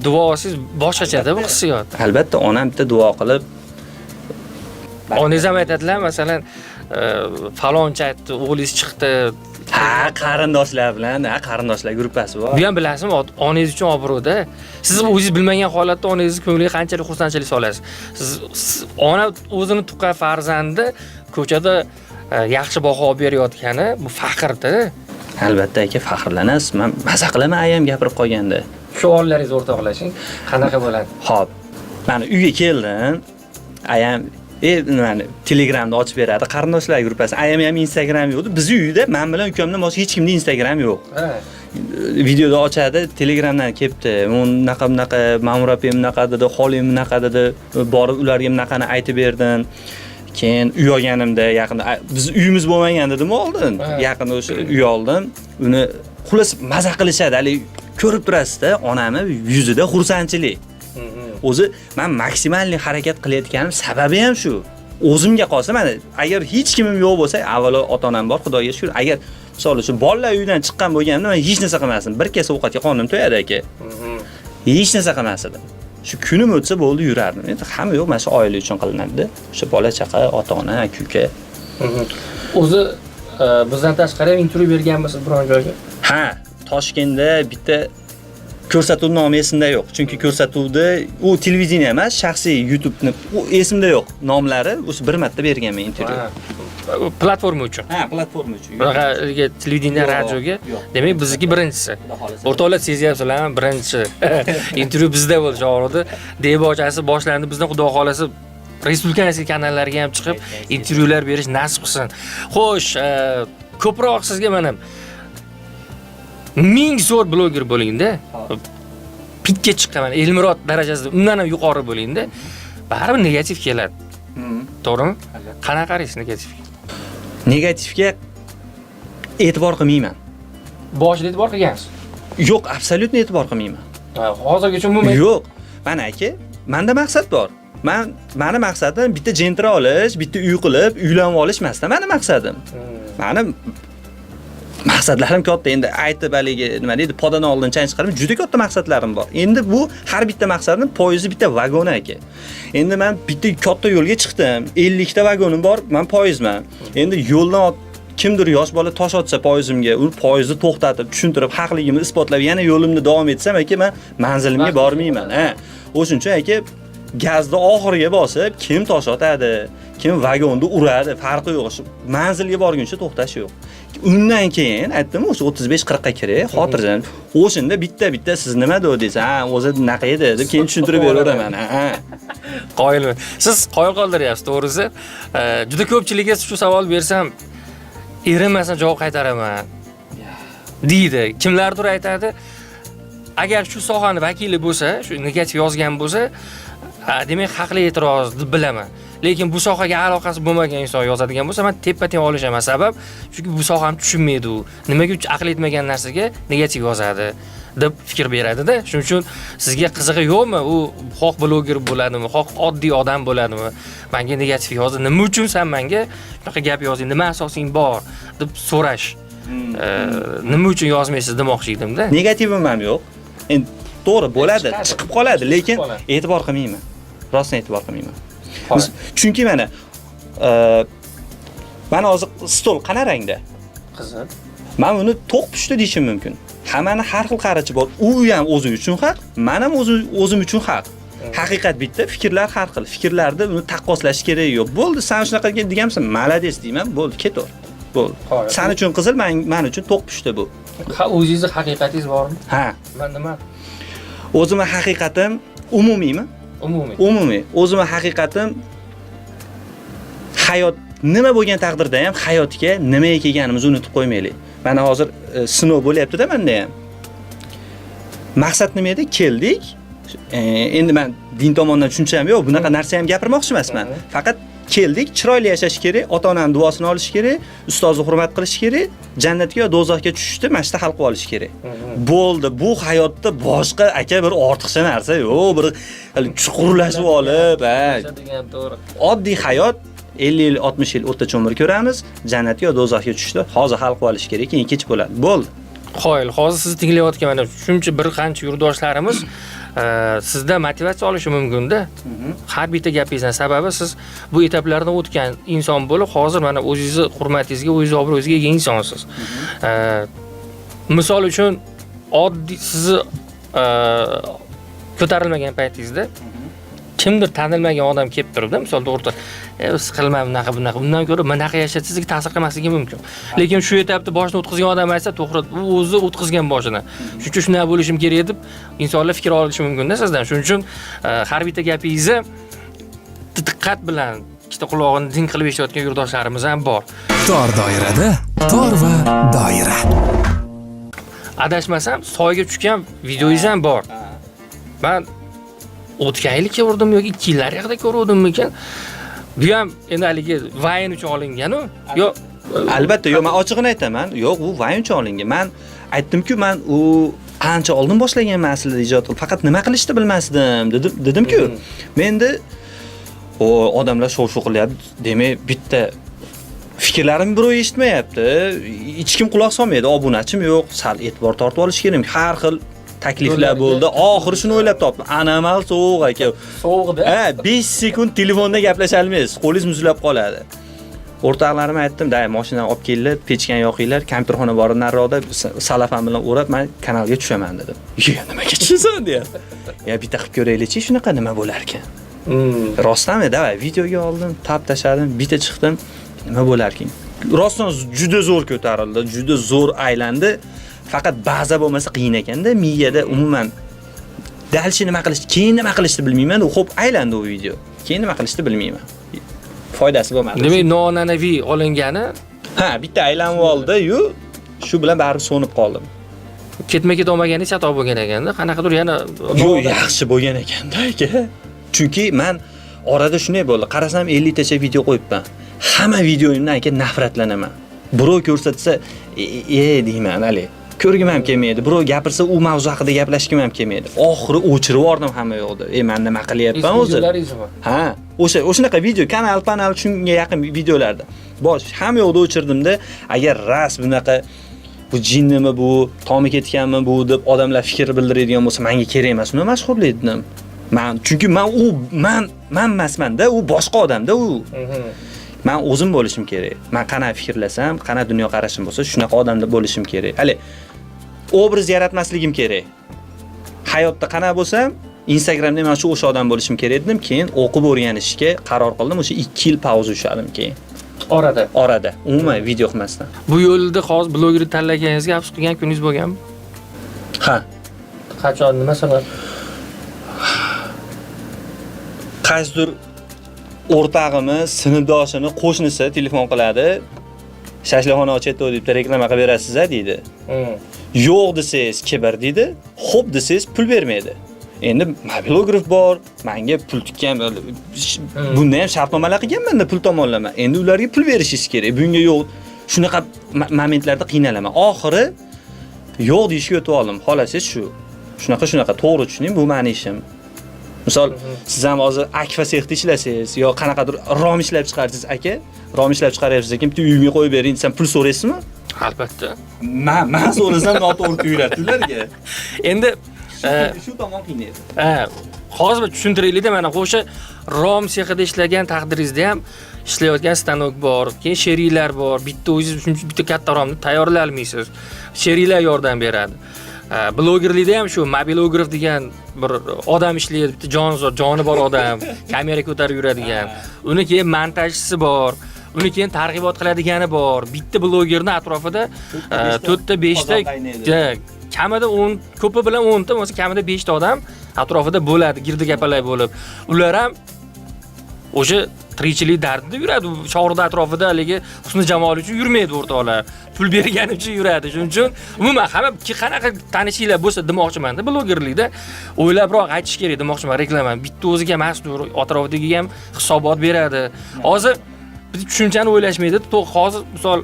duosingiz boshqachada bu hissiyot. Albatta onam bitta duo qilib, onangiz ham aytadilar, masalan, faloncha aytdi, o'g'lingiz chiqdi. Qarindoshlar bilan, qarindoshlar gruppasi bor. Bu ham bilasizmi, onangiz uchun obro'da. Siz o'zingiz bilmagan holatda onangizni ko'ngliga qanchalik xursandchilik solasiz. Siz ona o'zini tuqqan farzandi ko'chada yaxshi baho olib berayotgani bu faxrda. Albatta aka, faxrlanasiz. Men maza qilaman ayam gapirib qolganda. Shu onlaringizni o'rtoqlashing, qanaqa bo'ladi? Xo'p. Mana uyga keldim. Ayam mana Telegramda ochib beradi, qarindoshlar gruppasi. Ayam ham Instagram yo'qdi. Biz uyda men bilan ukamdan boshqa hech kimda Instagram yo'q. Videoda ochadi, Telegramdan kelibdi. Bunaqa, ma'mur opam bunaqa dedi, xolim bunaqa dedi. Borib ularga bunaqani aytib berdim. Keyin uy olganimda yaqinda biz uyimiz bo'lmagan edimi oldin. Yaqinda o'sha uy oldim. Uni xullas maza qilishadi. Hali ko'rib turasiz-da, onamni yuzida xursandchilik. O'zi men maksimalniy harakat qilayotganim sababi ham shu. O'zimga qolsa, mana agar hech kimim yo'q bo'lsa, avvalo ota-onam bor, Xudoga shukr. Agar misol uchun bolalar uyidan chiqqan bo'lganimda men hech narsa qilmasdim. Bir kasa ovqatga qornim to'yadi aka. Hech narsa qilmas edim. Shu kunim o'tsa bo'ldi yurardim. Endi hamma yo'q, mana shu oila uchun qilinadi-da. O'sha bola chaqa, ota-ona, kuka. O'zi bizdan tashqari ham intervyu berganmisiz biron joyga? Ha, Toshkentda bitta ko'rsatuv nomi esimda yo'q. Chunki ko'rsatuvda u televideniya emas, shaxsiy YouTube'ni u esimda yo'q. Nomlari o'sha bir marta berganman intervyu. Platforma uchun. Ha, platforma uchun. Bunaqa televideniya, radioga. Demak, bizniki birinchisi. O'rtoqlar sezyapsizlar, birinchi. Intervyu bizda bo'ldi, Shohruxda. Debochasi boshlandi. Bizdan Xudo xolasa respublika kanallariga ham chiqib intervyular berish nasib qilsin. Xo'sh, ko'proq sizga mana 1000 soat bloger bo'lingda. Pitga chiqqan, Elmurod darajasida undan ham yuqori bo'lingda. Baribir negativ keladi. To'g'rimi? Qanaqa qaraysiz negativga? Negativga e'tibor qilmayman. Boshida e'tibor qilgansiz? Yo'q, absolyutni e'tibor qilmayman. Hozirgacha umuman yo'q. Mana aka, menda maqsad bor. Meni maqsadim bitta jentira olish, bitta uy qilib, uylanib olish emasda meni maqsadim. Meni maqsadlarim katta. Endi aytib haligi nima deydi, podani oldin chang chiqarib, juda katta maqsadlarim bor. Endi bu har bitta maqsadim poyezdi bitta vagoni aka. Endi men bitta katta yo'lga chiqdim. 50 ta vagonim bor, men poyezman. Endi yo'ldan kimdir yosh bola tosh otsa poyezimga, u poyezni to'xtatib, tushuntirib, haqligimni isbotlab, yana yo'limni davom etsam aka, men manzilimga bormayman. Ha. O'shuning uchun aka gazni oxiriga bosib, kim tosh otadi, kim vagonni uradi, farqi yo'q. Manzilga borguncha to'xtash yo'q. Undan keyin aytdim, o'sha 35-40 ga kiray, xotirjam. O'shunda bitta siz nima dedingiz? Ha, o'zi naqa edi deb keyin tushuntirib beraveraman. Ha. Qoyilman. Siz qoyil qoldiryapsiz, to'g'risi. Juda ko'pchilikka shu savol bersam, erinmasdan javob qaytaraman. deydi. Kimlardir aytadi, agar shu sohani vakili bo'lsa, shu negativ yozgan bo'lsa, demak haqli e'tiroz deb bilaman. Lekin bu sohaga aloqasi bo'lmagan inson yozadigan bo'lsa, men teppa-teng olishaman. Sabab, chunki bu sohani tushunmaydi u. Nimaga aql etmagan narsaga negativ yozadi deb fikr beradi-da. Shuning uchun sizga qizig'i yo'qmi? U xoh bloger bo'ladimi, xoh oddiy odam bo'ladimi? Menga negativ yozdi. Nima uchun sen menga shunaqa gap yozding? Nima asosing bor deb so'rash. Nima uchun yozmaysiz demoqchi edim-da. Negativim ham yo'q. Endi to'g'ri bo'ladi, chiqib qoladi, lekin e'tibor qilmayman. Rostdan e'tibor qilmayman. Chunki mana hozir stol qana rangda? Qizil. Men uni to'q pushti deyishim mumkin. Hammani har xil qarachi bor. U ham o'zi uchun haq, men ham o'zim uchun haq. Haqiqat bitta, fikrlar har xil. Fikrlarni uni taqqoslash kerak yo'q. Bo'ldi, sen shunaqa degansan, malades deyman, bo'ldi, ketaver. Bo'ldi. Sen uchun qizil, men uchun to'q pushti bu. O'zingizning haqiqatingiz bormi? Ha. Men nima? O'zimning haqiqatim umumiymi? Umumiy. O'zimning haqiqatim hayot nima bo'lgan taqdirda ham hayotga nimaga kelganimizni unutib qo'ymaylik. Mana hozir sinov bo'lyapti-da menda ham. Maqsad nima edi? Keldik. Endi men din tomonidan tushuncham yo'q, bunaqa narsa ham gapirmoqchi emasman. Faqat keldik, chiroyli yashash kerak, ota-onaning duosini olish kerak, ustozni hurmat qilish kerak, jannatga yo do'zaxga tushishni mashta hal qilib olish kerak. Bo'ldi, bu hayotda boshqa aka bir ortiqcha narsa yo'q, bir chuqurlashib olib, oddiy hayot 50 yil, 60 yil o'rtacha umr ko'ramiz, jannatga yo do'zaxga tushishni hozir hal qilib olish kerak, keyin kech bo'ladi. Bo'ldi. Qoyil, hozir sizni tinglayotgan mana shuncha bir qancha yurtdoshlarimiz sizda motivatsiya olishi mumkin-da. Har bitta gapingizdan sababi siz bu etaplardan o'tgan inson bo'lib, hozir mana o'zingizni hurmatingizga, o'zingiz obro'yingizga ega insonsiz. Misol uchun oddiy sizni ko'tarilmagan paytingizda kimdir tanilmagan odam kelib turibdi, misol to'g'ri, siqilma bunaqa, bundan ko'ra bunaqa yashashingizga sizga ta'sir qilmasligi mumkin. Lekin shu etapda boshini o'tkazgan odam aytsa, to'g'ri, u o'zi o'tkazgan boshini. Shuning uchun shunday bo'lishim kerak deb insonlar fikr olishi mumkin-da sizdan. Shuning uchun har bitta gapingizni diqqat bilan ikkita quloqini ding qilib eshitayotgan yurtdoshlarimiz ham bor. Tor doirada tor va doira. Adashmasam, soyga tushgan videoyingiz ham bor. Men o'tgan yili ko'rdim yoki 2 yillar yaqinda ko'rdim ekan. Bu ham endi haligi Vine uchun olingan-ku. Yo'q, Albatta, yo'q, men ochig'ini aytaman. Yo'q, u Vine uchun olingan. Men aytdim-ku, men u ancha oldin boshlaganman aslida ijod qilib. Faqat nima qilishni bilmasdim, dedim-ku. Menda odamlar shov-shuv qilyapti. Demak, bitta fikrlarim birov eshitmayapti. Hech kim quloq solmaydi. Obunachim yo'q, sal e'tibor tortib olish kerak. Har xil takliflar bo'ldi. Oxiri shuni o'ylab topdim. Anamal sovuq aka. Sovuqda. 5 sekund telefonda gaplasha olmaysiz. Qo'lingiz muzlab qoladi. O'rtoqlarimga aytdim, "Day, mashinani olib kelinglar, pechkan yoqinglar, kompyuterxona bor nariroqda, salafan bilan o'rab, men kanalga tushaman" dedim. "Yo, nimaga tushasan?" deyapti. "Ya, bitta qilib ko'raylik-chi, shunaqa nima bo'lar ekan." Rostami, davay, videoga oldim, tab tashladim, bitta chiqdim. Nima bo'lar ekan? Rostdan juda zo'r ko'tarildi, juda zo'r aylandi. Faqat baza bo'lmasa qiyin ekanda, miyada umuman dalchi nima qilishni, keyin nima qilishni bilmayman. Xo'p, aylandi u video. Keyin nima qilishni bilmayman. Foydasi bo'lmadi. Demak, noan'anaviy olingani, bitta aylanib oldi-yu, shu bilan baribir so'nib qoldim. ketma-ket olmagani xato bo'lgan ekanda, qanaqadir yana Yo'q, yaxshi bo'lgan ekanda aka. Chunki men orada shunday bo'ldi. Qarasam 50 tacha video qo'yibman. Hamma videoyimdan aka nafratlanaman. Birov ko'rsatsa, deyman, ali. Ko'rgim ham kelmaydi. Birov gapirsa, u mavzu haqida gaplashgim ham kelmaydi. Oxiri o'chirib yubordim hamma yo'qda. Men nima qilyapman o'zi? Ha, o'shanaqa video, kanal shunga yaqin videolarda. Hamma yo'qda o'chirdim-da, agar ras bunaqa bu jinnimi bu, tomi ketganmi bu deb odamlar fikr bildiradigan bo'lsa, menga kerak emas, uni mashhurlaydim. Chunki men emasman-da, u boshqa odam-da u. Men o'zim bo'lishim kerak. Men qana fikrlasam, qana dunyo qarashim bo'lsa, shunaqa odamda bo'lishim kerak. Hali obraz yaratmasligim kerak. Hayotda qana bo'lsam, Instagramda men o'sha odam bo'lishim kerak dedim. Keyin o'qib o'rganishga qaror qildim. O'sha 2 yil pauza ushladim keyin. Orada. Umuman video qilmasdan. Bu yo'lda hozir blogerni tanlaganingizga afsus qilgan kuningiz bo'lganmi? Ha. Qachon, nima sabab? Qaysidir o'rtog'imiz, sinfdoshini, qo'shnisi telefon qiladi. Shashliqxona ochayotdi deb reklama qilib berasiz-a deydi. Yo'q desangiz kibr deydi. Xo'p desangiz pul bermaydi. Endi mobilograf bor, menga pul tikkan, bunda ham shartnomalar qilganman-da pul tomonlama. Endi ularga pul berishingiz kerak. Bunga yo'q. Shunaqa momentlarda qiynalaman. Oxiri yo'q deyishga o'tib oldim. Xolasiz shu. Shunaqa to'g'ri tushuning, bu meni ishim. Misol, siz ham hozir akfa sexda ishlasangiz yo qanaqadir rom ishlab chiqarsiz aka, rom ishlab chiqaryapsiz ekan, bitta uyga qo'yib bering desam pul so'raysizmi? Albatta. Men so'rasam noto'g'ri tuyuladi ularga. Endi shu tomon qiynaydi. Hozir tushuntiraylik-da, mana o'sha rom sexida ishlagan taqdiringizda ham ishlayotgan stanok bor, keyin sheriylar bor. Bitta o'zingiz uchun bitta katta romni tayyorlay olmaysiz. Sheriylar yordam beradi. Blogerlikda ham shu mobilograf degan bir odam ishlaydi, bitta joni bor odam, kamera ko'tarib yuradigan. Uni keyin montajchisi bor. Uni keyin targ'ibot qiladigani bor. Bitta blogerning atrofida 4 ta 5 ta, kamida 10, ko'pi bilan 10 ta, bo'lsa kamida 5 ta odam atrofida bo'ladi, girdi gapalay bo'lib. Ular ham o'sha tirikchilik dardida yuradi. Shohruxda atrofida haligi husni jamoli uchun yurmaydi o'rtoqlar. Pul bergani uchun yuradi. Shuning uchun umuman hamma qanaqa tanishinglar bo'lsa demoqchiman-da, blogerlikda o'ylabroq aytish kerak demoqchiman, reklama. Bitta o'ziga mas'ul, atrofidagiga ham hisobot beradi. Hozir biz tushunchani o'ylashmaydi. Hozir misol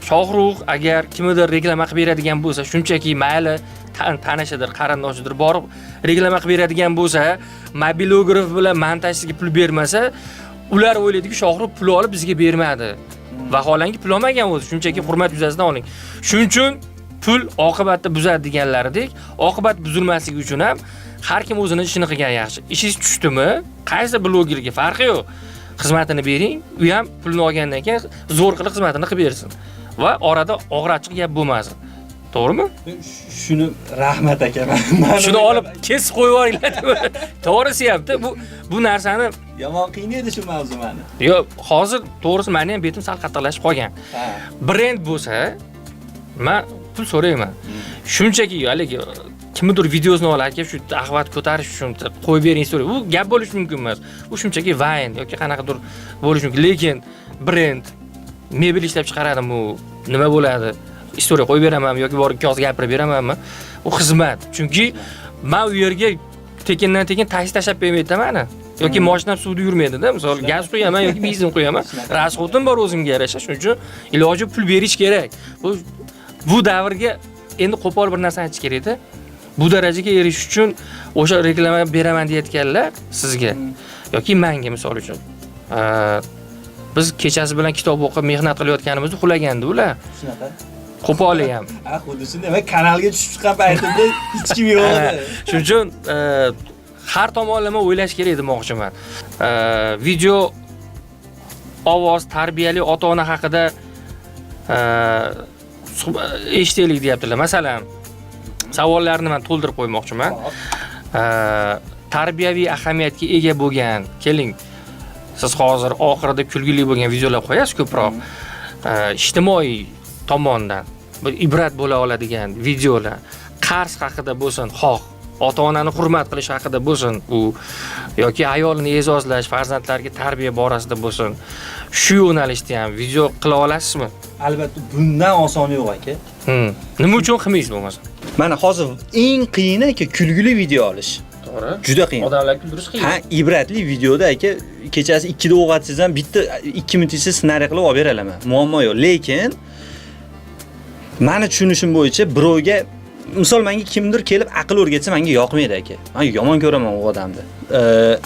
Shohrux agar kimdir reklama qilib beradigan bo'lsa, shunchaki mayli tanishidir, qarindoshidir, borib reklama qilib beradigan bo'lsa, mobilograf bilan montajchiga pul bermasa, ular o'ylaydiki, Shohrux pul olib bizga bermadi. Vaholanki pul olmagan o'zi, shunchaki hurmat yuzasidan oling. Shuning uchun pul oqibatda buzadi deganlaridek, oqibat buzilmasligi uchun ham har kim o'zini ishini qilgan yaxshi. Ishingiz tushdimi? Qaysi blogerga farqi yo'q. Xizmatini bering, u ham pulni olgandan keyin zo'r qilib xizmatini qilib bersin va orada og'rachiq gap bo'lmasin. To'g'rimi? Shuni rahmat aka. Shuni olib kesib qo'yib yuboringlar. To'g'risi hamda bu narsani yomon qiynaydi shu mavzu meni. Yo'q, hozir to'g'risi meni ham betim sal qattiqlashib qolgan. Brend bo'lsa, men pul so'rayman. Shunchaki haligi kimdir videosini olib kelib shu axvat ko'tarish uchun qo'yib bering so'ray. Bu gap bo'lishi mumkin emas. Bu shunchaki Vine yoki qanaqadir bo'lishi mumkin. Lekin brend mebel ishlab chiqaradimi, nima bo'ladi? Istoriya qo'yib beramanmi yoki borib ko'z gapirib beramanmi? U xizmat. Chunki men u yerga tekindan tekin taksi tashlab bermaydi mani. Yoki mashinam suvda yurmaydi-da, misol gaz qo'yaman yoki benzin qo'yaman. Rasxotim bor o'zimga yarasha, shuning uchun iloji pul berish kerak. Bu davrga endi qo'pol bir narsa aytish kerak-da. Bu darajaga erishish uchun o'sha reklama beraman deyotganlar sizga yoki menga misol uchun. Biz kechasi bilan kitob o'qib mehnat qilayotganimizda xulagandi ular. Shunaqa. Qo'poli ham. Xuddi shunday. Men kanalga tushib chiqqan paytimda hech kim yo'q edi. Shuning uchun har tomonlama o'ylash kerak demoqchiman. Video ovoz tarbiyali ota-ona haqida eshitaylik deyaptilar. Masalan, savollarni men to'ldirib qo'ymoqchiman. Tarbiyaviy ahamiyatga ega bo'lgan, keling, siz hozir oxirida kulgili bo'lgan videolar qo'yasiz ko'proq. Ijtimoiy tomondan bir ibrat bo'la oladigan videolar, qarz haqida bo'lsin, xoh ota-onani hurmat qilish haqida bo'lsin, u yoki ayolni e'zozlash, farzandlarga tarbiya borasida bo'lsin. Shu yo'nalishda ham video qila olasizmi? Albatta, bundan osoni yo'q aka. Nima uchun qilmaysiz bo'lmasa? Mana hozir eng qiyini aka kulgili video olish. To'g'ri. Juda qiyin. Odamlarga kuldirish qiyin. Ha, ibratli videoda aka kechasi 2 da o'g'atsiz ham bitta 2 minutcha ssenariy qilib olib beralaman. Muammo yo'q. Lekin meni tushunishim bo'yicha birovga misol menga kimdir kelib aql o'rgatsa menga yoqmaydi aka. Men yomon ko'raman u odamni.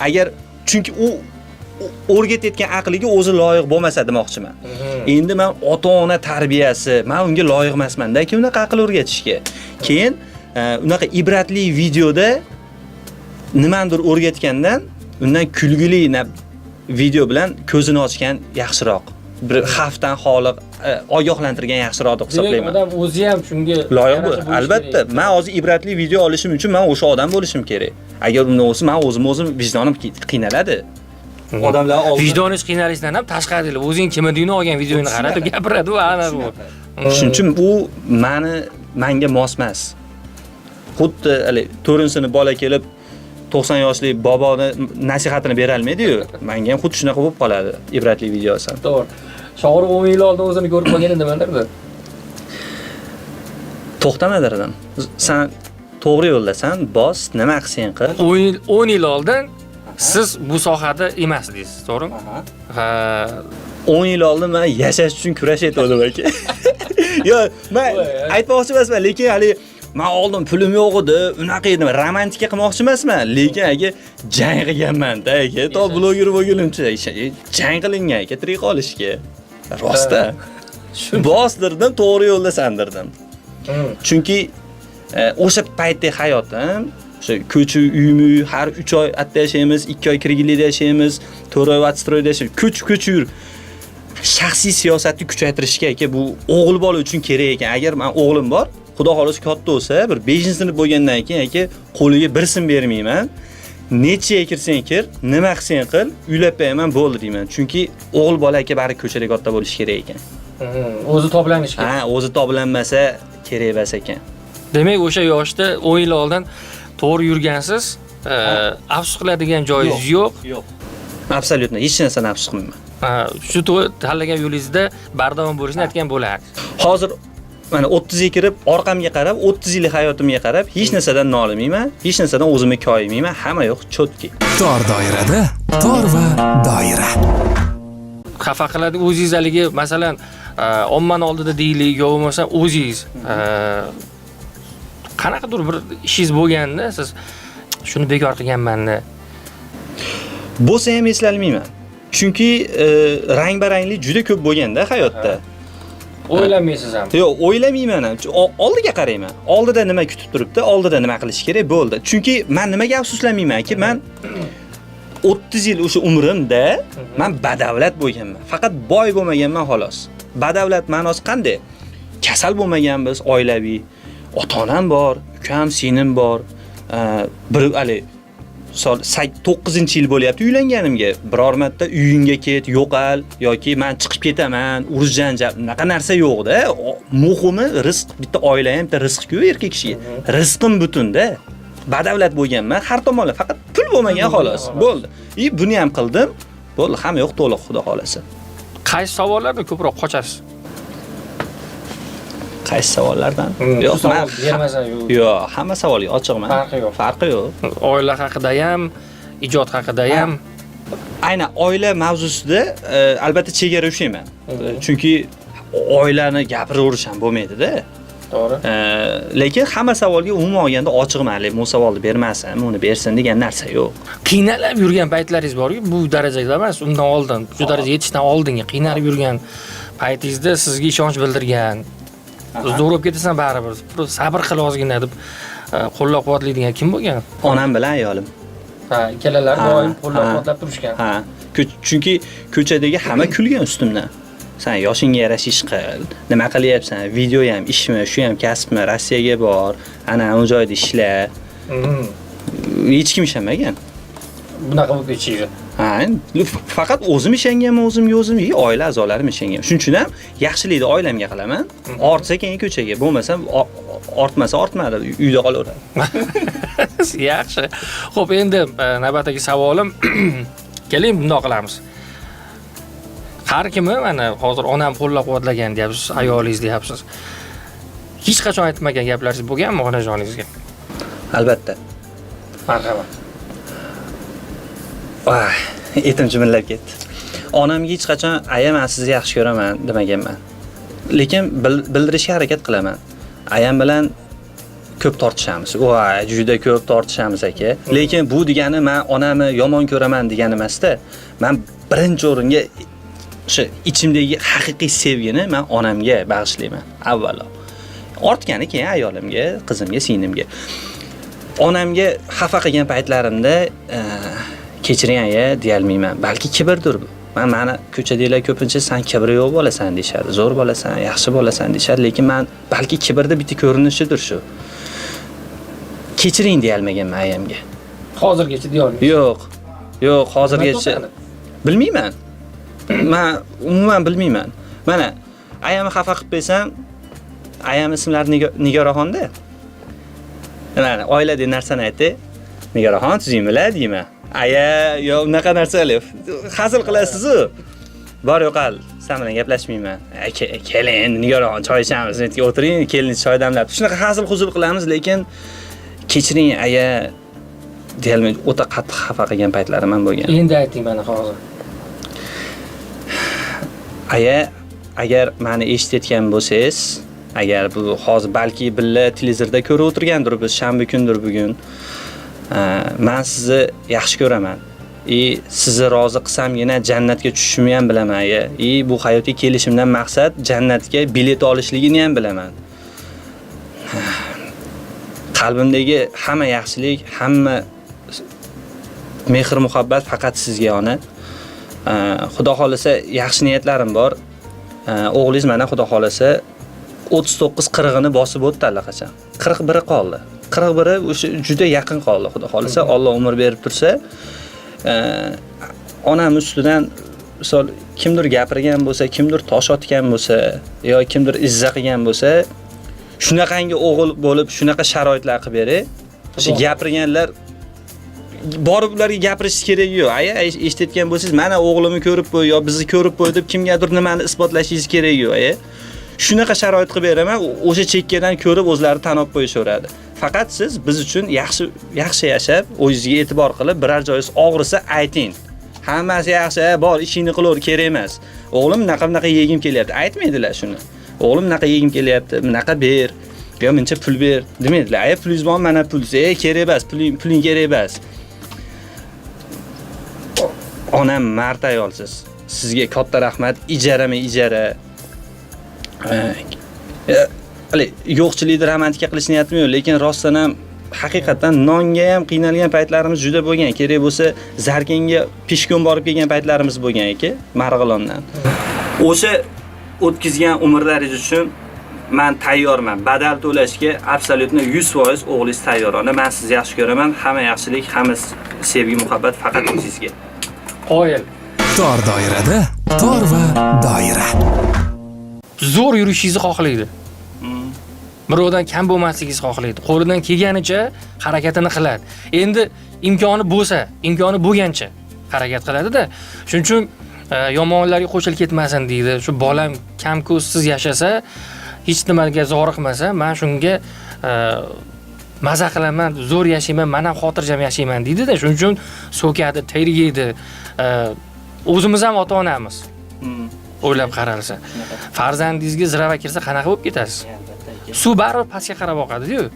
Agar chunki u o'rgatayotgan aqliga o'zi loyiq bo'lmasa demoqchiman. Endi men ota-ona tarbiyasi, men unga loyiq emasman-da aka unaqa aql o'rgatishga. Keyin unaqa ibratli videoda nimandir o'rgatgandan undan kulgili video bilan ko'zini ochgan yaxshiroq. Bir xavfdan xoli ogohlantirgan yaxshiroq deb hisoblayman. Odam o'zi ham shunga loyiq bu. Albatta, men hozir ibratli video olishim uchun men o'sha odam bo'lishim kerak. Agar undan bo'lsa, men o'zim vijdonim qiynaladi. Odamlar vijdoningiz qiynalishidan ham tashqari o'zing kimligini olgan videoni qarab gapiradi va ana bu. Shuning uchun u menga mos emas. Xuddi 4-sinf bola kelib 90 yoshli boboni nasihatini bera olmaydi-yu. Menga ham xuddi shunaqa bo'lib qoladi ibratli videosi. To'g'ri. Shoir 10 yil oldin o'zini ko'rib qolgan nimalardir? To'xtamadirdim. Sen to'g'ri yo'ldasan, bos, nima qilsang qil. 10 yil oldin siz bu sohada emasdingiz, to'g'rimi? Ha. 10 yil oldin men yashash uchun kurashayotgandim aka. Yo, men aytmoqchi emasman, lekin hali men oldin pulim yo'q edi, unaqa edim, romantika qilmoqchi emasman, lekin aka jang qilganman-da aka, to bloger bo'lgunimcha jang qilingan aka tirik qolishga. Rosta. Bosdirdim, to'g'ri yo'lda sandirdim. Chunki o'sha paytdagi hayotim, o'sha ko'cha uymi, har 3 oy atda yashaymiz, 2 oy kirgilikda yashaymiz, 4 oy vatstroyda yashaymiz. Ko'ch yur. Shaxsiy siyosatni kuchaytirishga aka bu o'g'il bola uchun kerak ekan. Agar men o'g'lim bor, xudo xolasi katta bo'lsa, bir 5-sinf bo'lgandan keyin aka qo'liga bir sim bermayman. Nechiga kirsang kir, nima qilsang qil, uylab qo'yaman bo'ldi deyman. Chunki o'g'il bola aka bari ko'chada katta bo'lish kerak ekan. O'zi toblanish kerak. Ha, o'zi toblanmasa kerak emas ekan. Demak, o'sha yoshda 10 yil oldin to'g'ri yurgansiz, afsus qiladigan joyingiz yo'q. Yo'q. Absolutno, hech narsani afsus qilmayman. Shu tanlagan yo'lingizda bardavom bo'lishni aytgan bo'lardi. Hozir mana 30 ga kirib, orqamga qarab, 30 yillik hayotimga qarab, hech narsadan nolimayman, hech narsadan o'zimni koyimayman, hamma yo'q, chotki. Tor doirada, tor va doira. Xafa qiladi o'zingiz haligi, masalan, omman oldida deylik, yo bo'lmasa o'zingiz qanaqadir bir ishingiz bo'lganda, siz shuni bekor qilganman-da. Bo'lsa ham eslayolmayman. Chunki rang-baranglik juda ko'p bo'lganda hayotda. O'ylamaysiz ham. Yo'q, o'ylamayman ham. Oldiga qarayman. Oldida nima kutib turibdi, oldida nima qilish kerak bo'ldi. Chunki men nimaga afsuslanmayman-ki, men 30 yil o'sha umrimda men badavlat bo'lganman. Faqat boy bo'lmaganman xolos. Badavlat ma'nosi qanday? Kasal bo'lmaganmiz, oilaviy. Ota-onam bor, ukam, singlim bor. Bir 9-yil bo'lyapti uylanganimga. Biror marta uyingga ket, yo'qal yoki men chiqib ketaman, urush janjal, unaqa narsa yo'q-da. Muhimi rizq, bitta oila ham bitta rizq-ku erkak kishiga. Rizqim butun-da. Badavlat bo'lganman, har tomonlama faqat pul bo'lmagan xolos. Bo'ldi. Buni ham qildim. Bo'ldi, hamma yo'q to'liq xudo xolasa. Qaysi savollardan ko'proq qochasiz? Qaysi savollardan? Yo'q, savol bermasan yo'q. Yo'q, hamma savolga ochiqman. Farqi yo'q. Farqi yo'q. Oila haqida ham, ijod haqida ham. Aynan oila mavzusida albatta chegara ushlayman. Chunki oilani gapiraverishim ham bo'lmaydi-da. To'g'ri. Lekin hamma savolga umuman olganda ochiqman. Bu savolni bermasam, uni bersin degan narsa yo'q. Qiynalib yurgan paytlaringiz borku, bu darajada emas, undan oldin, shu darajaga yetishdan oldingi qiynalib yurgan paytingizda sizga ishonch bildirgan. Zo'r bo'lib ketasan baribir. Sabr qil ozgina deb qo'llab-quvvatlaydigan kim bo'lgan? Onam bilan ayolim. Ha, ikkalalar doim qo'llab-quvvatlab turishgan. Ha, chunki ko'chadagi hamma kulgan ustimdan. Sen yoshingga yarasha ish qil. Nima qilyapsan? Video ham, ishmi, shu ham kasbmi? Rossiyaga bor. Ana u joyda ishla. Hech kim ishamagan. Bunaqa bo'lib ketishdi. Ha, faqat o'zim ishonganman, o'zim, oila a'zolarim ishongan. Shuning uchun ham yaxshilikni oilamga qilaman. Ortsa keyin ko'chaga, bo'lmasa ortmasa ortmadi, uyda qolaveradi. Yaxshi. Xo'p, endi navbatdagi savolim keling bundoq qilamiz. Har kimni mana hozir onam qo'llab-quvvatlagan deyapsiz, ayolingiz deyapsiz. Hech qachon aytmagan gaplaringiz bo'lganmi onajoningizga? Albatta. Marhamat. Voy, etim jimillab ketdi. Onamga hech qachon aya men sizni yaxshi ko'raman demaganman. Lekin bildirishga harakat qilaman. Ayam bilan ko'p tortishamiz. Voy, juda ko'p tortishamiz aka. Lekin bu degani men onamni yomon ko'raman degani emas-da. Men birinchi o'ringa o'sha ichimdagi haqiqiy sevgini men onamga bag'ishlayman avvalo. Ortgani keyin ayolimga, qizimga, singlimga. Onamga xafa qilgan paytlarimda kechiring aya deyolmayman. Balki kibrdir bu. Meni ko'chadagilar ko'pincha sen kibri yo'q bo'lasan deyshadi. Zo'r bo'lasan, yaxshi bo'lasan deyshadi, lekin men balki kibrda bitta ko'rinishidir shu. Kechiring deyolmaganman ayamga. Hozirgacha deyolmaysiz. Yo'q, hozirgacha bilmayman. Men umuman bilmayman. Mana ayamni xafa qilib qo'ysam, ayam ismlari Nigoraxonda. Mana oila degan narsani aytdi. Nigoraxon tuzingmilar deyman. Aya, yo unaqa narsalar. Hazil qilasiz-ku. Bor yo'qal, sen bilan gaplashmayman. Keling, Nigoraxon choy ichamiz, netga o'tiring, kelin choy damlab. Shunaqa hazil huzul qilamiz, lekin kechiring aya deyalmay o'ta qattiq xafa qilgan paytlarim ham bo'lgan. Endi ayting mana hozir. Aya, agar meni eshitayotgan bo'lsangiz, agar bu hozir balki billa televizorda ko'rib o'tirgandir, biz shanba kundir bugun. Men sizni yaxshi ko'raman. Sizni rozi qilsamgina jannatga tushishimni ham bilaman aya. Bu hayotga kelishimdan maqsad jannatga bilet olishligini ham bilaman. Qalbimdagi hamma yaxshilik, hamma mehr muhabbat faqat sizga ona. Xudo xolasa yaxshi niyatlarim bor. O'g'lingiz mana xudo xolasa 39-40 ni bosib o'tdi allaqachon. 41 qoldi. 41 o'sha juda yaqin qoldi xudo xolasa. Alloh umr berib tursa, onam ustidan misol kimdir gapirgan bo'lsa, kimdir tosh otgan bo'lsa, yo kimdir izza qilgan bo'lsa, shunaqangi o'g'il bo'lib, shunaqa sharoitlar qilib bering. O'sha gapirganlar borib ularga gapirish kerak yo'q. Aya eshitayotgan bo'lsangiz, mana o'g'limni ko'rib qo'y yo bizni ko'rib qo'y deb kimgadir nimani isbotlashingiz kerak yo'q, aya. Shunaqa sharoit qilib beraman, o'sha chekkadan ko'rib o'zlari tan olib qo'yishaveradi. Faqat siz biz uchun yaxshi yashab, o'zingizga e'tibor qilib, biror joyingiz og'risa ayting. Hammasi yaxshi, bor, ishingni qilaver, kerak emas. O'g'lim bunaqa yegim kelyapti, aytmaydilar shuni. O'g'lim bunaqa yegim kelyapti, bunaqa ber, yo mencha pul ber demaydilar. Aya pulingiz bormi? Mana pul, kerak emas, puling kerak emas. Onam mard ayolsiz. Sizga katta rahmat. Ijara. Yo'qchilikni romantika qilish niyatim yo'q, lekin rostdan ham haqiqatan nonga ham qiynalgan paytlarimiz juda bo'lgan. Kerak bo'lsa, Zarkanga peshkom borib kelgan paytlarimiz bo'lgan aka, Marg'ilondan. O'sha o'tkazgan umrlaringiz uchun men tayyorman. Badal to'lashga absolyutno 100% o'g'lingiz tayyor. Men sizni yaxshi ko'raman. Hamma yaxshilik, hamma sevgi, muhabbat faqat o'zingizga. Qoyil. Tor doirada, tor va doira. Zo'r yurishingizni xohlaydi. Birovdan kam bo'lmasligingizni xohlaydi. Qo'lidan kelganicha harakatini qiladi. Endi imkoni bo'lsa, imkoni bo'lgancha harakat qiladi-da. Shuning uchun yomonlarga qo'shilib ketmasin deydi. Shu bolam kam ko'zsiz yashasa, hech nimaga zoriqmasa, men shunga maza qilaman, zo'r yashayman, men ham xotirjam yashayman deydi-da. Shuning uchun so'kadi, tergaydi. O'zimiz ham ota-onamiz. O'ylab qaralsa. Farzandingizga zirava kirsa qanaqa bo'lib ketasiz? Suv baribir pastga qarab oqadi-ku.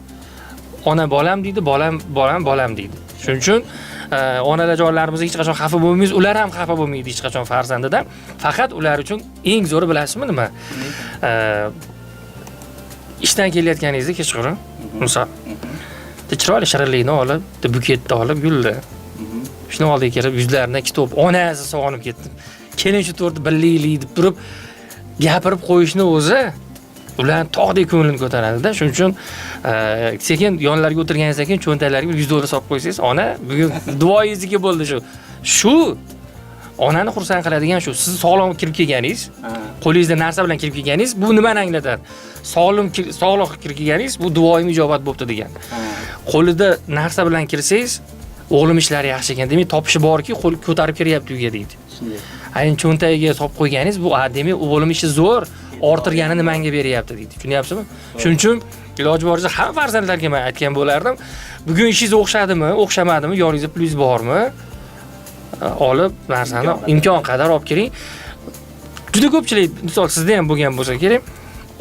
Ona bolam deydi, bolam deydi. Shuning uchun onajonlarimiz hech qachon xafa bo'lmaymiz, ular ham xafa bo'lmaydi hech qachon farzandidan. Faqat ular uchun eng zo'ri bilasizmi nima? Ishdan kelayotganingizda kechqurun, misol, chiroyli shirinlikni olib, buketni olib yuldi. Shuni oldiga kelib, yuzlaridan kitob, onasi sog'inib ketdi. Kelinchi to'rtni birliklik deb turib gapirib qo'yishni o'zi ularning tog'dek ko'nglini ko'taradi-da. Shuning uchun sekin yonlariga o'tirganingizdan keyin cho'ntaklariga $100 solib qo'ysangiz, ona, bugun duoyingizniki bo'ldi shu. Shu onani xursand qiladigan shu. Siz sog'lom kirib kelganingiz, qo'lingizda narsa bilan kirib kelganingiz, bu nimani anglatadi? Sog'lom kirib kelganingiz, bu duoyim ijobat bo'libdi degan. Qo'lida narsa bilan kirsangiz, o'g'lim ishlari yaxshi ekan, demak topishi borki, qo'l ko'tarib kiryapti uyga deydi. Ayni cho'ntagiga solib qo'yganingiz, bu demak o'g'lim ishi zo'r, ortirganini menga beryapti deydi. Tushunyapsizmi? Shuning uchun iloji boricha hamma farzandlarga men aytgan bo'lardim. Bugun ishingiz o'xshadimi, o'xshamadimi, yoningizda pulingiz bormi? Olib narsani imkon qadar olib kiring. Juda ko'pchilik, misol sizda ham bo'lgan bo'lsa kerak,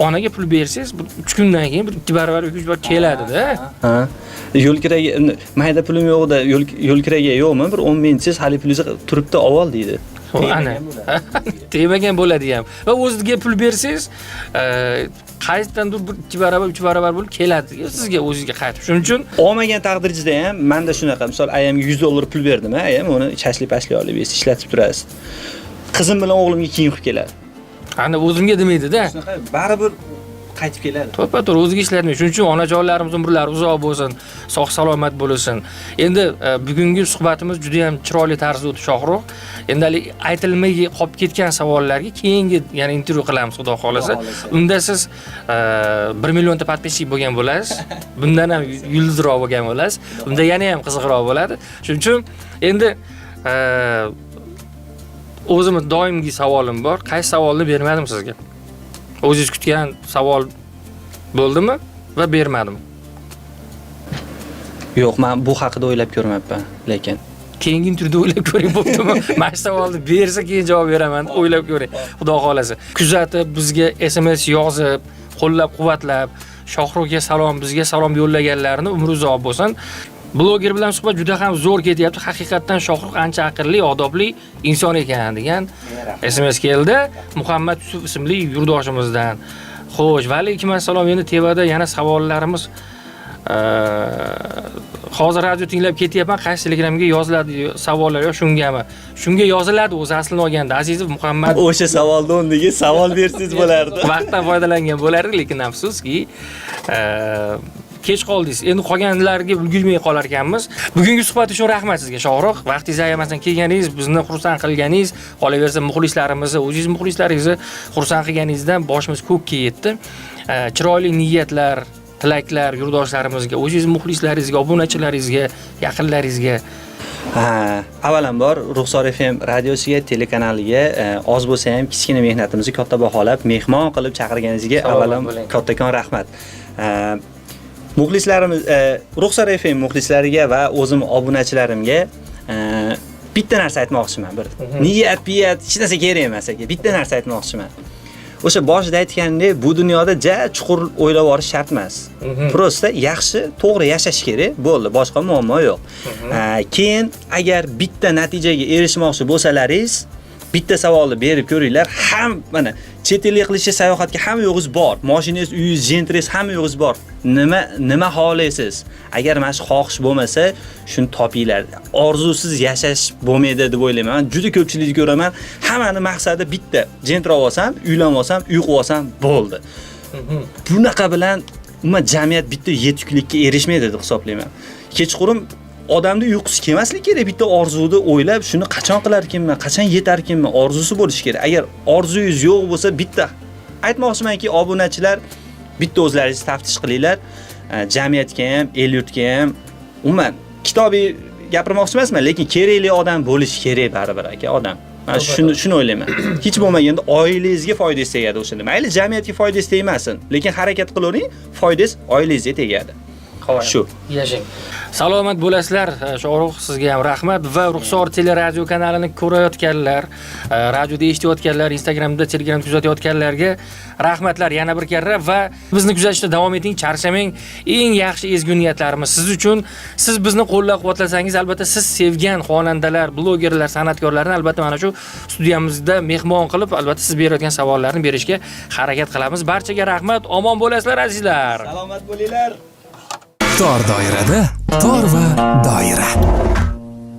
onaga pul bersangiz, 3 kundan keyin 2 barobar, 3 barobar keladi-da. Ha. Yo'l kiraga mayda pulim yo'qda, yo'l kiraga yo'qmi? Bir 10 mingsiz hali pulingiz turibdi, avval deydi. Ana. Temagan bo'ladi ham. Va o'zingizga pul bersangiz, qaysidandir 2 barobar, 3 barobar bo'lib keladi sizga o'zingizga qaytib. Shuning uchun olmagan taqdiringizda ham menda shunaqa, misol ayamga $100 pul berdim, ayam uni chashli-pashli olib ishlatib turasiz. Qizim bilan o'g'limga kiyim qilib keladi. Ana o'zimga demaydi-da. Shunaqa baribir qaytib keladi. To'ppa-to'g'ri o'ziga ishlatmaydi. Shuning uchun onajonlarimiz umrlari uzoq bo'lsin, sog' salomat bo'lsin. Endi bugungi suhbatimiz juda ham chiroyli tarzda o'tdi Shohruh. Endi aytilmay qolib ketgan savollarga keyingi, ya'ni intervyu qilamiz, xudo xolasa. Unda siz 1 millionta podpisчик bo'lgan bo'lasiz. Bundan ham yulduzroq bo'lgan bo'lasiz. Unda yana ham qiziqroq bo'ladi. Shuning uchun endi o'zimiz doimgi savolim bor. Qaysi savolni bermadim sizga? O'zingiz kutgan savol bo'ldimi va bermadim? Yo'q, men bu haqida o'ylab ko'rmayapman, lekin keyingi intervyuda o'ylab ko'ring bo'ptimi? Mana shu savolni bersa keyin javob beraman, o'ylab ko'ring, xudo xolasa. Kuzatib, bizga SMS yozib, qo'llab-quvvatlab, Shohruhga salom, bizga salom yo'llaganlarni umri uzoq bo'lsin. Bloger bilan suhbat juda ham zo'r ketyapti. Haqiqatan Shohruh ancha aqlli, odobli inson ekan degan SMS keldi. Muhammad Yusuf ismli yurtdoshimizdan. Xo'sh, va alaykum assalom. Endi tevada yana savollarimiz hozir radio tinglab ketyapman. Qaysi Telegramga yoziladi savollar yo shungami? Shunga yoziladi o'zi aslini olganda. Azizov Muhammad. O'sha savolni o'rniga savol bersangiz bo'lardi. Vaqtdan foydalangan bo'lardik, lekin afsuski kech qoldingiz. Endi qolganlarga ulgurmay qolar ekanmiz. Bugungi suhbat uchun rahmat sizga Shohruh. Vaqtingizni ayamasdan kelganingiz, bizni xursand qilganingiz, qolaversa muxlislarimizni, o'zingiz muxlislaringizni xursand qilganingizdan boshimiz ko'kka yetdi. Chiroyli niyatlar, tilaklar yurtdoshlarimizga, o'zingiz muxlislaringizga, obunachilaringizga, yaqinlaringizga. Avvalambor Ruxsor FM radiosiga, telekanaliga oz bo'lsa ham kichkina mehnatimizni katta baholab, mehmon qilib chaqirganingizga avvalam kattakon rahmat. Muxlislarimiz, Ruxsor FM muxlislariga va o'zim obunachilarimga bitta narsa aytmoqchiman. Bir niyat, hech narsa kerak emas aka. Bitta narsa aytmoqchiman. O'sha boshida aytganimdek, bu dunyoda chuqur o'ylab olish shart emas. Prosta yaxshi, to'g'ri yashash kerak, bo'ldi, boshqa muammo yo'q. Keyin agar bitta natijaga erishmoqchi bo'lsalaringiz, bitta savolni berib ko'ringlar. Ham mana chet elga qilishga sayohatga hamma yo'g'iz bor. Mashinangiz, uyingiz, jentringiz hamma yo'g'iz bor. Nima xohlaysiz? Agar mana shu xohish bo'lmasa, shuni topinglar. Orzusiz yashash bo'lmaydi deb o'ylayman. Juda ko'pchilikni ko'raman. Hammani maqsadi bitta. Jentrab olsam, uylanib olsam, uy qilib olsam bo'ldi. Bunaqa bilan umuman jamiyat bitta yetuklikka erishmaydi deb hisoblayman. Kechqurun odamning uyqusi kelmasligi kerak, bitta orzuni o'ylab, shuni qachon qilarkinman, qachon yetarkinman, orzusi bo'lishi kerak. Agar orzungiz yo'q bo'lsa, bitta aytmoqchimanki, obunachilar bitta o'zlaringizni taftish qilinglar. Jamiyatga ham, el yurtga ham, umuman kitobiy gapirmoqchi emasman, lekin kerakli odam bo'lish kerak baribir aka, odam. Men shuni o'ylayman. Hech bo'lmaganda oilangizga foydasi tegadi o'shanda. Mayli jamiyatga foydasi tegmasin, lekin harakat qilavering, foydasi oilangizga tegadi. Shu. Yashang. Salomat bo'lasizlar. Sho'roq sizga ham rahmat va Ruxsor teleradio kanalini ko'rayotganlar, radioda eshitayotganlar, Instagramda, Telegramda kuzatayotganlarga rahmatlar yana bir karra va bizni kuzatishda davom eting, charchamang. Eng yaxshi ezgu niyatlarimiz siz uchun. Siz bizni qo'llab-quvvatlasangiz, albatta siz sevgan xonandalar, blogerlar, san'atkorlarni albatta mana shu studiyamizda mehmon qilib, albatta siz berayotgan savollarni berishga harakat qilamiz. Barchaga rahmat, omon bo'lasizlar azizlar. Salomat bo'linglar. Tor doirada tor va doira.